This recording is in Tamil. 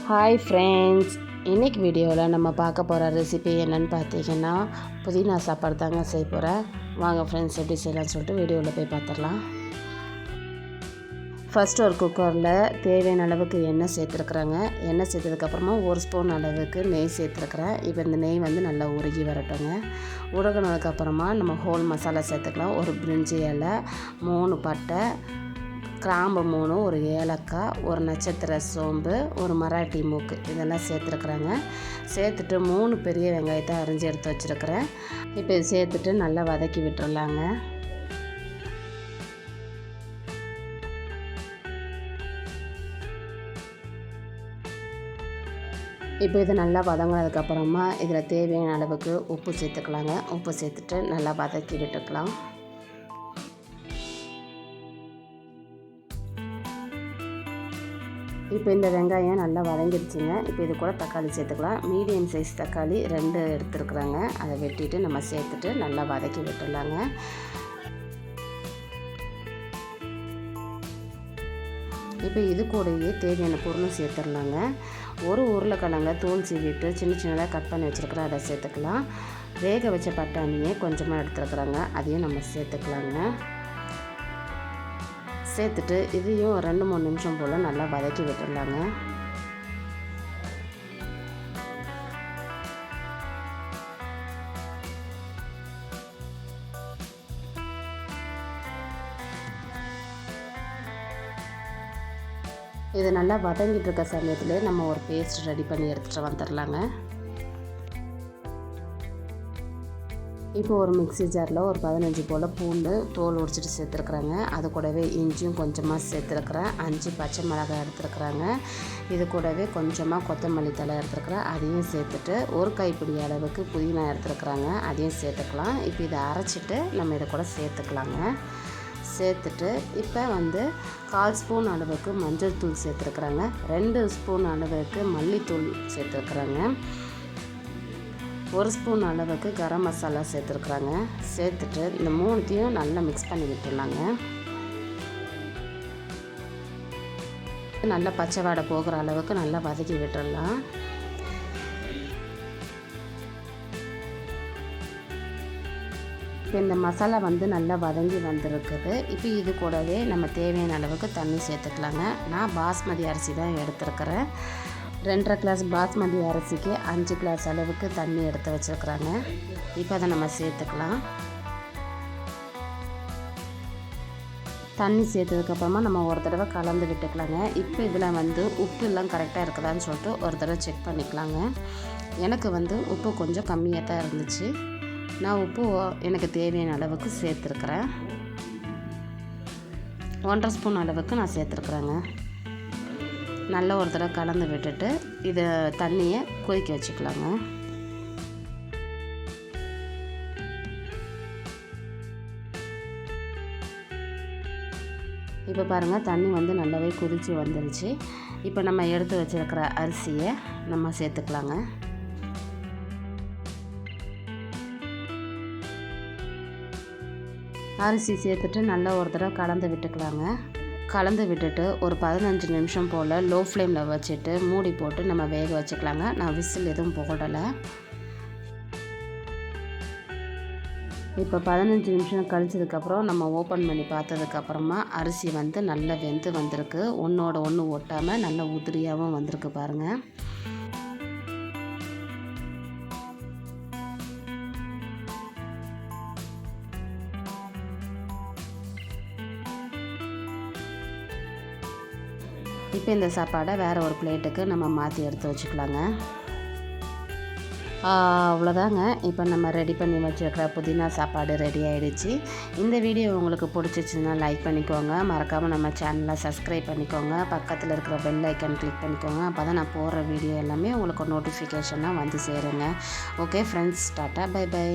ஹாய் ஃப்ரெண்ட்ஸ், இன்றைக்கி வீடியோவில் நம்ம பார்க்க போகிற ரெசிபி என்னென்னு பார்த்தீங்கன்னா புதினா சாப்பாடு தாங்க செய்ய போகிறேன். வாங்க ஃப்ரெண்ட்ஸ், எப்படி செய்யலாம்னு சொல்லிட்டு வீடியோவில் போய் பார்த்துடலாம். ஃபஸ்ட்டு ஒரு குக்கரில் தேவையான அளவுக்கு எண்ணெய் சேர்த்துருக்குறேங்க. எண்ணெய் சேர்த்ததுக்கப்புறமா 1 ஸ்பூன் அளவுக்கு நெய் சேர்த்துருக்குறேன். இப்போ இந்த நெய் நல்லா உருகி வரட்டுங்க. உருகினதுக்கப்புறமா நம்ம ஹோல் மசாலா சேர்த்துக்கலாம். ஒரு பிரிஞ்சி இலை, 3 பட்டை, கிராம்பு 3, ஒரு ஏலக்காய், ஒரு நட்சத்திர சோம்பு, ஒரு மராட்டி மூக்கு இதெல்லாம் சேர்த்துருக்குறேங்க. சேர்த்துட்டு 3 பெரிய வெங்காயத்தை அரிஞ்சு எடுத்து வச்சுருக்கிறேன். இப்போ இது சேர்த்துட்டு நல்லா வதக்கி விட்டுறலாங்க. இப்போ இது நல்லா வதங்கினதுக்கப்புறமா இதில் தேவையான அளவுக்கு உப்பு சேர்த்துக்கலாங்க. உப்பு சேர்த்துட்டு நல்லா வதக்கி விட்டுக்கலாம். இப்போ இந்த வெங்காயம் நல்லா வதங்கிடுச்சுங்க. இப்போ இது கூட தக்காளி சேர்த்துக்கலாம். மீடியம் சைஸ் தக்காளி 2 எடுத்துருக்குறாங்க. அதை வெட்டிட்டு நம்ம சேர்த்துட்டு நல்லா வதக்கி விட்டுடலாங்க. இப்போ இது கூடயே தேவையான பொருளும் சேர்த்துடலாங்க. ஒரு உருளைக்கிழங்க தோல் சீவிட்டு சின்ன சின்னதாக கட் பண்ணி வச்சுருக்குறேன், அதை சேர்த்துக்கலாம். வேக வச்ச பட்டாணியை கொஞ்சமாக எடுத்துருக்குறாங்க, அதையும் நம்ம சேர்த்துக்கலாங்க. சேர்த்துட்டு இதையும் 2-3 நிமிஷம் போல் நல்லா வதக்கி விட்டுடலாங்க. இது நல்லா வதங்கிட்டு இருக்க சமயத்தில் நம்ம ஒரு பேஸ்ட் ரெடி பண்ணி எடுத்துகிட்டு வந்துடலாங்க. இப்போ ஒரு மிக்ஸி ஜாரில் ஒரு 15 போல் பூண்டு தோல் உரிச்சிட்டு சேர்த்துருக்குறாங்க. அது கூடவே இஞ்சியும் கொஞ்சமாக சேர்த்துருக்குறேன். 5 பச்சை மிளகாய் எடுத்துருக்குறாங்க. இது கூடவே கொஞ்சமாக கொத்தமல்லி தழை எடுத்துருக்குறேன், அதையும் சேர்த்துட்டு ஒரு கைப்பிடி அளவுக்கு புதினா எடுத்துருக்குறாங்க, அதையும் சேர்த்துக்கலாம். இப்போ இதை அரைச்சிட்டு நம்ம இதை கூட சேர்த்துக்கலாங்க. சேர்த்துட்டு இப்போ 1/4 ஸ்பூன் அளவுக்கு மஞ்சள் தூள் சேர்த்துருக்குறாங்க. 2 ஸ்பூன் அளவுக்கு மல்லித்தூள் சேர்த்துருக்குறாங்க. 1 ஸ்பூன் அளவுக்கு கரம் மசாலா சேர்த்துருக்குறாங்க. சேர்த்துட்டு இந்த 3த்தையும் நல்லா மிக்ஸ் பண்ணி விட்டுடலாங்க. நல்லா பச்சை வாடை போகிற அளவுக்கு நல்லா வதக்கி விட்டுடலாம். இப்போ இந்த மசாலா நல்லா வதங்கி வந்திருக்குது. இப்போ இது கூடவே நம்ம தேவையான அளவுக்கு தண்ணி சேர்த்துக்கலாங்க. நான் பாஸ்மதி அரிசி தான் எடுத்துருக்கிறேன். 2.5 கிளாஸ் பாஸ்மதி அரிசிக்கு 5 கிளாஸ் அளவுக்கு தண்ணி எடுத்து வச்சுருக்குறாங்க. இப்போ அதை நம்ம சேர்த்துக்கலாம். தண்ணி சேர்த்ததுக்கப்புறமா நம்ம ஒரு தடவை கலந்து விட்டுக்கலாங்க. இப்போ இதில் உப்பு எல்லாம் கரெக்டாக இருக்குதான்னு சொல்லிட்டு ஒரு தடவை செக் பண்ணிக்கலாங்க. எனக்கு உப்பு கொஞ்சம் கம்மியாக தான் இருந்துச்சு. நான் உப்பு எனக்கு தேவையான அளவுக்கு சேர்த்துருக்குறேன். 1.5 ஸ்பூன் அளவுக்கு நான் சேர்த்துருக்குறேங்க. நல்லா ஒரு தடவை கலந்து விட்டுட்டு இதை தண்ணியை கொதிக்க வச்சுக்கலாங்க. இப்போ பாருங்கள், தண்ணி நல்லாவே கொதித்து வந்துருச்சு. இப்போ நம்ம எடுத்து வச்சுருக்கிற அரிசியை நம்ம சேர்த்துக்கலாங்க. அரிசி சேர்த்துட்டு நல்லா ஒரு தடவை கலந்து விட்டுக்கலாங்க. கலந்து விட்டுட்டு ஒரு 15 நிமிஷம் போல் லோ ஃப்ளேமில் வச்சுட்டு மூடி போட்டு நம்ம வேக வச்சுக்கலாங்க. நான் விசில் எதுவும் போடலை. இப்போ 15 நிமிஷம் கழிச்சதுக்கப்புறம் நம்ம ஓப்பன் பண்ணி பார்த்ததுக்கப்புறமா அரிசி நல்லா வெந்து வந்திருக்கு. ஒன்றோட ஒன்று ஒட்டாமல் நல்லா உதிரியாகவும் வந்திருக்கு பாருங்கள். இப்போ இந்த சாப்பாடை வேறு ஒரு பிளேட்டுக்கு நம்ம மாற்றி எடுத்து வச்சுக்கலாங்க. அவ்வளோதாங்க. இப்போ நம்ம ரெடி பண்ணி வச்சுருக்கிற புதினா சாப்பாடு ரெடி ஆகிடுச்சு. இந்த வீடியோ உங்களுக்கு பிடிச்சிச்சின்னா லைக் பண்ணிக்கோங்க. மறக்காமல் நம்ம சேனலை சப்ஸ்கிரைப் பண்ணிக்கோங்க. பக்கத்தில் இருக்கிற பெல் ஐக்கன் கிளிக் பண்ணிக்கோங்க. அப்போ தான் நான் போடுற வீடியோ எல்லாமே உங்களுக்கு நோட்டிஃபிகேஷனாக சேருங்க. Okay friends, tata, bye by.